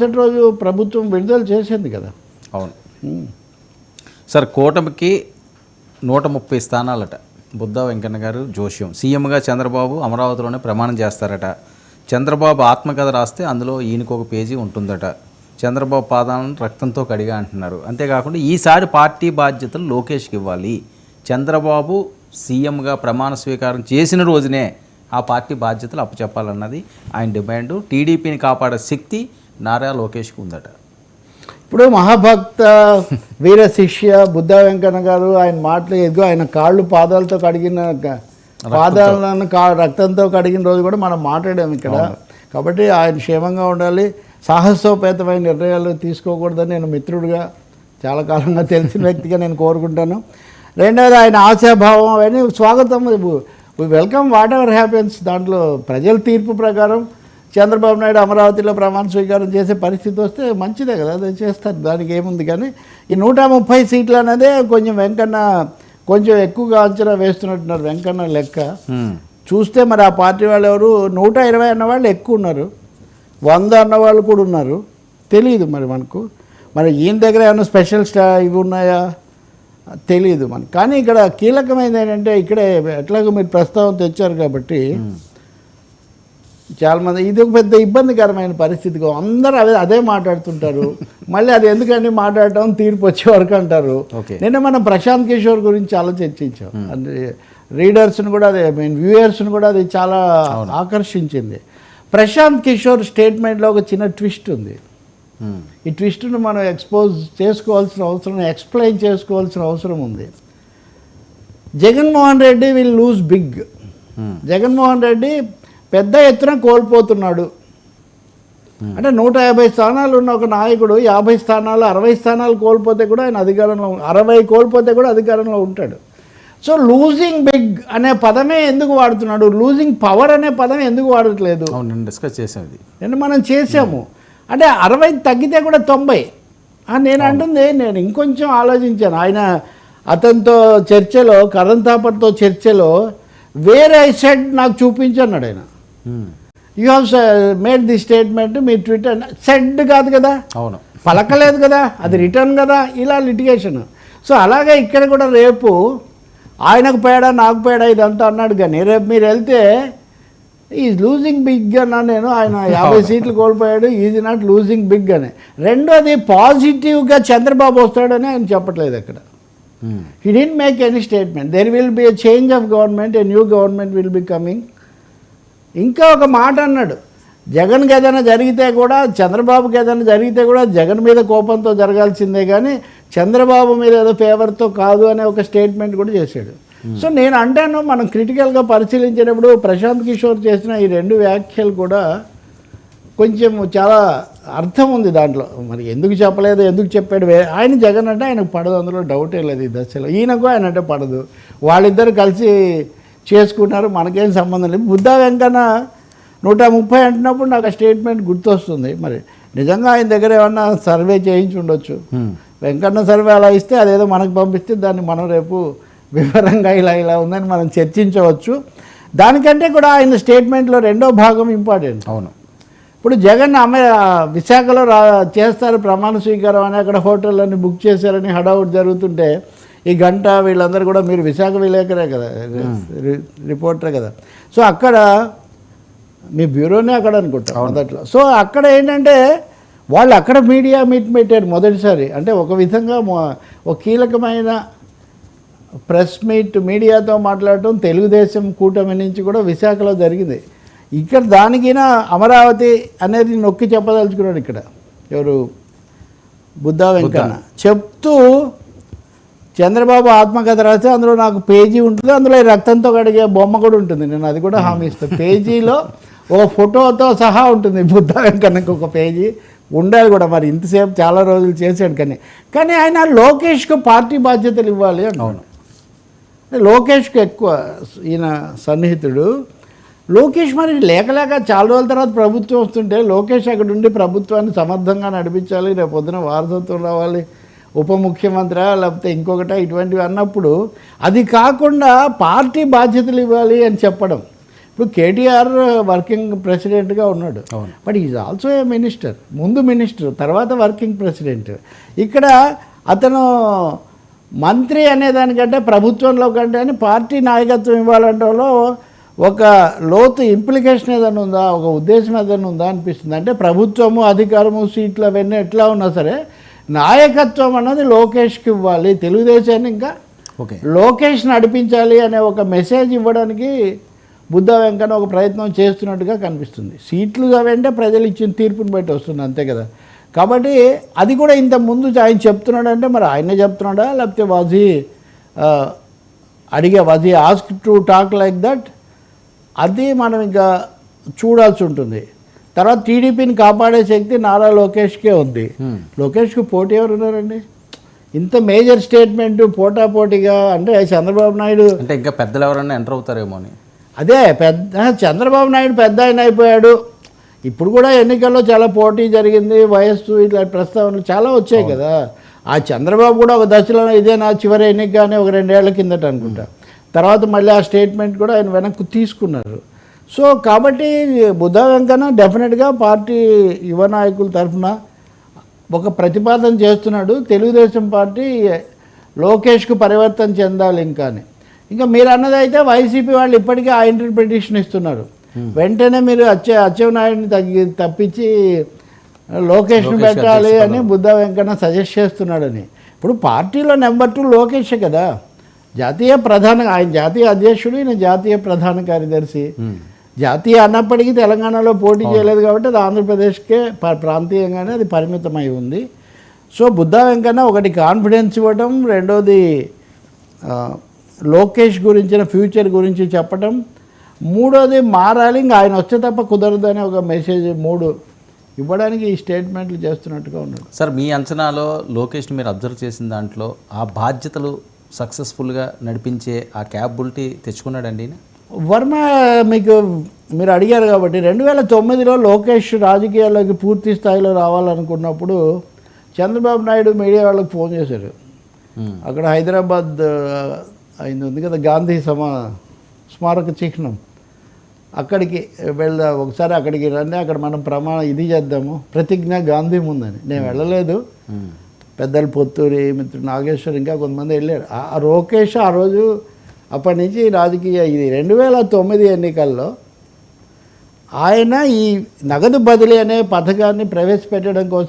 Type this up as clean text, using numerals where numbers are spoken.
మరుసటి రోజు ప్రభుత్వం విడుదల చేసింది కదా. అవును సార్, కూటమికి 130 స్థానాలట. బుద్ధా వెంకన్న గారు జోష్యం. సీఎంగా చంద్రబాబు అమరావతిలోనే ప్రమాణం చేస్తారట. చంద్రబాబు ఆత్మకథ రాస్తే అందులో ఈయనకు ఒక పేజీ ఉంటుందట. చంద్రబాబు పాదాలను రక్తంతో కడిగా అంటున్నారు. అంతేకాకుండా ఈసారి పార్టీ బాధ్యతలు లోకేష్కి ఇవ్వాలి. చంద్రబాబు సీఎంగా ప్రమాణ స్వీకారం చేసిన రోజునే ఆ పార్టీ బాధ్యతలు అప్పచెప్పాలన్నది ఆయన డిమాండ్. టీడీపీని కాపాడే శక్తి నారా లోకేష్కి ఉందట. ఇప్పుడు మహాభక్త వీర శిష్య బుద్ధా వెంకన్న గారు ఆయన మాటలు ఎదుగు ఆయన కాళ్ళు పాదాలతో కడిగిన పాదాలను రక్తంతో కడిగిన రోజు కూడా మనం మాట్లాడాము ఇక్కడ. కాబట్టి ఆయన క్షేమంగా ఉండాలి. సాహసోపేతమైన నిర్ణయాలు తీసుకోకూడదని నేను మిత్రుడిగా చాలా కాలంగా తెలిసిన వ్యక్తిగా నేను కోరుకుంటాను. రెండవది ఆయన ఆశాభావం అవన్నీ స్వాగతం, వెల్కమ్ వాట్ ఎవర్ హ్యాపెన్స్. దాంట్లో ప్రజల తీర్పు ప్రకారం చంద్రబాబు నాయుడు అమరావతిలో ప్రమాణ స్వీకారం చేసే పరిస్థితి వస్తే మంచిదే కదా, అది చేస్తారు, దానికి ఏముంది. కానీ ఈ 130 సీట్లు అనేదే కొంచెం వెంకన్న కొంచెం ఎక్కువగా అంచనా వేస్తున్నట్టున్నారు. వెంకన్న లెక్క చూస్తే మరి ఆ పార్టీ వాళ్ళు ఎవరు 120 అన్నవాళ్ళు ఎక్కువ ఉన్నారు, 100 అన్నవాళ్ళు కూడా ఉన్నారు. తెలియదు మరి మనకు. మరి ఈయన దగ్గర ఏమైనా స్పెషల్ ఇవి ఉన్నాయా తెలియదు మనకు. కానీ ఇక్కడ కీలకమైనది ఏంటంటే ఇక్కడే ఎట్లాగో మీరు ప్రస్తావన తెచ్చారు కాబట్టి చాలామంది ఇది ఒక పెద్ద ఇబ్బందికరమైన పరిస్థితిగా అందరూ అదే మాట్లాడుతుంటారు. మళ్ళీ అది ఎందుకంటే మాట్లాడటం తీర్పు వచ్చే వరకు అంటారు. నిన్న మనం ప్రశాంత్ కిషోర్ గురించి చాలా చర్చించాం. అంటే రీడర్స్ని కూడా అదే వ్యూయర్స్ని కూడా అది చాలా ఆకర్షించింది. ప్రశాంత్ కిషోర్ స్టేట్మెంట్లో ఒక చిన్న ట్విస్ట్ ఉంది. ఈ ట్విస్ట్ను మనం ఎక్స్ప్లెయిన్ చేసుకోవాల్సిన అవసరం ఉంది. Jaganmohan Reddy will lose big. Jaganmohan Reddy పెద్ద ఎత్తున కోల్పోతున్నాడు. అంటే 150 స్థానాలు ఉన్న ఒక నాయకుడు 50 స్థానాలు 60 స్థానాలు కోల్పోతే కూడా ఆయన అధికారంలో 60 కోల్పోతే కూడా అధికారంలో ఉంటాడు. సో లూజింగ్ బిగ్ అనే పదమే ఎందుకు వాడుతున్నాడు, లూజింగ్ పవర్ అనే పదం ఎందుకు వాడట్లేదు? నేను డిస్కస్ చేసాను, నేను మనం చేసాము. అంటే 60 తగ్గితే కూడా 90. నేను అంటుంది, నేను ఇంకొంచెం ఆలోచించాను. ఆయన అతనితో చర్చలో కరణ్ థాపర్తో చర్చలో వేర్ ఐ సెడ్ నాకు చూపించన్నాడు ఆయన. You have made the statement, me Twitter said కాదు కదా, అవును, పలకలేదు కదా, అది రిటర్న్ కదా, ఇలా లిటిగేషన్. సో అలాగే ఇక్కడ కూడా రేపు ఆయనకు పేడ నాకు పేడ ఇదంతా అన్నాడు. కానీ రేపు మీరు వెళ్తే ఈజ్ లూజింగ్ బిగ్ అన్నా నేను. ఆయన 50 సీట్లు కోల్పోయాడు, ఈజ్ నాట్ లూజింగ్ బిగ్ అని. రెండోది పాజిటివ్గా చంద్రబాబు వస్తాడని ఆయన చెప్పట్లేదు అక్కడ. He didn't make any statement. There will be a change of government, a new government will be coming. ఇంకా ఒక మాట అన్నాడు, జగన్కి ఏదైనా జరిగితే కూడా చంద్రబాబుకి ఏదైనా జరిగితే కూడా జగన్ మీద కోపంతో జరగాల్సిందే కానీ చంద్రబాబు మీద ఏదో ఫేవర్తో కాదు అనే ఒక స్టేట్మెంట్ కూడా చేశాడు. సో నేను అంటాను, మనం క్రిటికల్గా పరిశీలించేటప్పుడు ప్రశాంత్ కిషోర్ చేసిన ఈ 2 వ్యాఖ్యలు కూడా కొంచెం చాలా అర్థం ఉంది దాంట్లో. మరి ఎందుకు చెప్పలేదు, ఎందుకు చెప్పాడు? ఆయన జగన్ అంటే ఆయనకు పడదు, అందులో డౌటే లేదు ఈ దశలో. ఈయనకు ఆయన అంటే పడదు, వాళ్ళిద్దరు కలిసి చేసుకుంటారు, మనకేం సంబంధం లేదు. బుద్ధా వెంకన్న 130 అంటున్నప్పుడు నాకు ఆ స్టేట్మెంట్ గుర్తొస్తుంది. మరి నిజంగా ఆయన దగ్గర ఏమన్నా సర్వే చేయించి ఉండొచ్చు. వెంకన్న సర్వే అలా ఇస్తే అదేదో మనకు పంపిస్తే దాన్ని మనం రేపు వివరంగా ఇలా ఉందని మనం చర్చించవచ్చు. దానికంటే కూడా ఆయన స్టేట్మెంట్లో 2వ భాగం ఇంపార్టెంట్. అవును, ఇప్పుడు జగన్ విశాఖలో చేస్తారు ప్రమాణ స్వీకారం అని అక్కడ హోటళ్ళని బుక్ చేశారని హడావుడ్ జరుగుతుంటే ఈ గంట వీళ్ళందరూ కూడా, మీరు విశాఖ విలేకరే కదా, రిపోర్టరే కదా, సో అక్కడ మీ బ్యూరోనే అక్కడ అనుకుంటా మొదట్లో. సో అక్కడ ఏంటంటే వాళ్ళు అక్కడ మీడియా మీట్ పెట్టారు మొదటిసారి. అంటే ఒక విధంగా ఒక కీలకమైన ప్రెస్ మీట్ మీడియాతో మాట్లాడటం తెలుగుదేశం కూటమి నుంచి కూడా విశాఖలో జరిగింది. ఇక్కడ దానికైనా అమరావతి అనేది నొక్కి చెప్పదలుచుకున్నాడు ఇక్కడ ఎవరు, బుద్ధా వెంకన్న. చెప్తూ చంద్రబాబు ఆత్మకథ రాస్తే అందులో నాకు పేజీ ఉంటుంది, అందులో రక్తంతో కడిగే బొమ్మ కూడా ఉంటుంది. నేను అది కూడా హామీ ఇస్తాను. పేజీలో ఒక ఫోటోతో సహా ఉంటుంది. బుద్ధా వెంకన్నకు ఒక పేజీ ఉండాలి కూడా. మరి ఇంతసేపు చాలా రోజులు చేశాడు. కానీ ఆయన లోకేష్కు పార్టీ బాధ్యతలు ఇవ్వాలి అని. అవును, లోకేష్కు ఎక్కువ ఈయన సన్నిహితుడు. లోకేష్ మరి లేక చాలా రోజుల తర్వాత ప్రభుత్వం వస్తుంటే లోకేష్ అక్కడ ఉండి ప్రభుత్వాన్ని సమర్థంగా నడిపించాలి, రేపు పొద్దున వారసత్వం రావాలి, ఉప ముఖ్యమంత్రి లేకపోతే ఇంకొకట ఇటువంటివి అన్నప్పుడు అది కాకుండా పార్టీ బాధ్యతలు ఇవ్వాలి అని చెప్పడం. ఇప్పుడు కేటీఆర్ వర్కింగ్ ప్రెసిడెంట్గా ఉన్నాడు, అవును. But is also a minister. ముందు మినిస్టర్, తర్వాత వర్కింగ్ ప్రెసిడెంట్. ఇక్కడ అతను మంత్రి అనేదానికంటే ప్రభుత్వంలో కంటే అని పార్టీ నాయకత్వం ఇవ్వాలంటలో ఒక లోతు ఇంప్లికేషన్ ఏదైనా ఉందా, ఒక ఉద్దేశం ఏదైనా ఉందా అనిపిస్తుంది. అంటే ప్రభుత్వము, అధికారము, సీట్లు అవన్నీ ఎట్లా ఉన్నా సరే నాయకత్వం అన్నది లోకేష్కి ఇవ్వాలి, తెలుగుదేశాన్ని ఇంకా ఓకే లోకేష్ నడిపించాలి అనే ఒక మెసేజ్ ఇవ్వడానికి బుద్ధా వెంకన్న ఒక ప్రయత్నం చేస్తున్నట్టుగా కనిపిస్తుంది. సీట్లు అవంటే ప్రజలు ఇచ్చిన తీర్పుని బట్టి వస్తుంది, అంతే కదా. కాబట్టి అది కూడా ఇంత ముందు ఆయన చెప్తున్నాడంటే మరి ఆయనే చెప్తున్నాడా, లేకపోతే was he ask to talk like that, అది మనం ఇంకా చూడాల్సి ఉంటుంది. తర్వాత టీడీపీని కాపాడే శక్తి నారా లోకేష్కే ఉంది. లోకేష్కి పోటీ ఎవరు ఉన్నారండి? ఇంత మేజర్ స్టేట్మెంట్ పోటాపోటీగా అంటే చంద్రబాబు నాయుడు అంటే ఇంకా పెద్దలు ఎవరైనా ఎంటర్ అవుతారేమో అని. అదే పెద్ద చంద్రబాబు నాయుడు పెద్ద ఆయన అయిపోయాడు. ఇప్పుడు కూడా ఎన్నికల్లో చాలా పోటీ జరిగింది, వయస్సు ఇట్లా ప్రస్తావనలు చాలా వచ్చాయి కదా. ఆ చంద్రబాబు కూడా ఒక దశలో ఇదే నా చివరి ఎన్నిక అని ఒక 2 ఏళ్ల కిందట అనుకుంటా. తర్వాత మళ్ళీ ఆ స్టేట్మెంట్ కూడా ఆయన వెనక్కి తీసుకున్నారు. సో కాబట్టి బుద్ధా వెంకన్న డెఫినెట్గా పార్టీ యువ నాయకుల తరఫున ఒక ప్రతిపాదన చేస్తున్నాడు. తెలుగుదేశం పార్టీ లోకేష్కు పరివర్తన చెందాలి ఇంకా మీరు అన్నది అయితే వైసీపీ వాళ్ళు ఇప్పటికే ఆ ఇంటర్ప్రిటేషన్ ఇస్తున్నారు. వెంటనే మీరు అచ్చెన్నాయుడిని తప్పించి లోకేష్ను పెట్టాలి అని బుద్ధా వెంకన్న సజెస్ట్ చేస్తున్నాడని. ఇప్పుడు పార్టీలో నెంబర్ 2 లోకేషే కదా, ఆయన జాతీయ అధ్యక్షుడు, ఈయన జాతీయ ప్రధాన కార్యదర్శి. జాతీయ అన్నప్పటికీ తెలంగాణలో పోటీ చేయలేదు కాబట్టి అది ఆంధ్రప్రదేశ్కే ప్రాంతీయంగానే అది పరిమితమై ఉంది. సో బుద్ధా వెంకన్న ఒకటి కాన్ఫిడెన్స్ ఇవ్వడం, రెండోది లోకేష్ గురించిన ఫ్యూచర్ గురించి చెప్పడం, మూడోది మారాలి, ఇంకా ఆయన వస్తే తప్ప కుదరదు అనే ఒక మెసేజ్ 3 ఇవ్వడానికి ఈ స్టేట్మెంట్లు చేస్తున్నట్టుగా ఉన్నాడు. సార్ మీ అంచనాలో లోకేష్ని మీరు అబ్జర్వ్ చేసిన దాంట్లో ఆ బాధ్యతలు సక్సెస్ఫుల్గా నడిపించే ఆ క్యాపబిలిటీ తెచ్చుకున్నాడండి ఈయన? వర్మ మీరు అడిగారు కాబట్టి 2009లో లోకేష్ రాజకీయాల్లోకి పూర్తి స్థాయిలో రావాలనుకున్నప్పుడు చంద్రబాబు నాయుడు మీడియా వాళ్ళకి ఫోన్ చేశారు. అక్కడ హైదరాబాద్ అయింది ఉంది కదా గాంధీ స్మారక చిహ్నం, అక్కడికి ఒకసారి అక్కడికి రండి, అక్కడ మనం ఇది చేద్దాము, ప్రతిజ్ఞ గాంధీ ముందని. నేను వెళ్ళలేదు, పెద్దలు పొత్తూరి, మిత్రుడు నాగేశ్వర్, ఇంకా కొంతమంది వెళ్ళారు. ఆ లోకేష్ ఆ రోజు అప్పటి నుంచి రాజకీయ ఇది 2009 ఎన్నికల్లో ఆయన ఈ నగదు బదిలీ అనే పథకాన్ని ప్రవేశపెట్టడం కోసం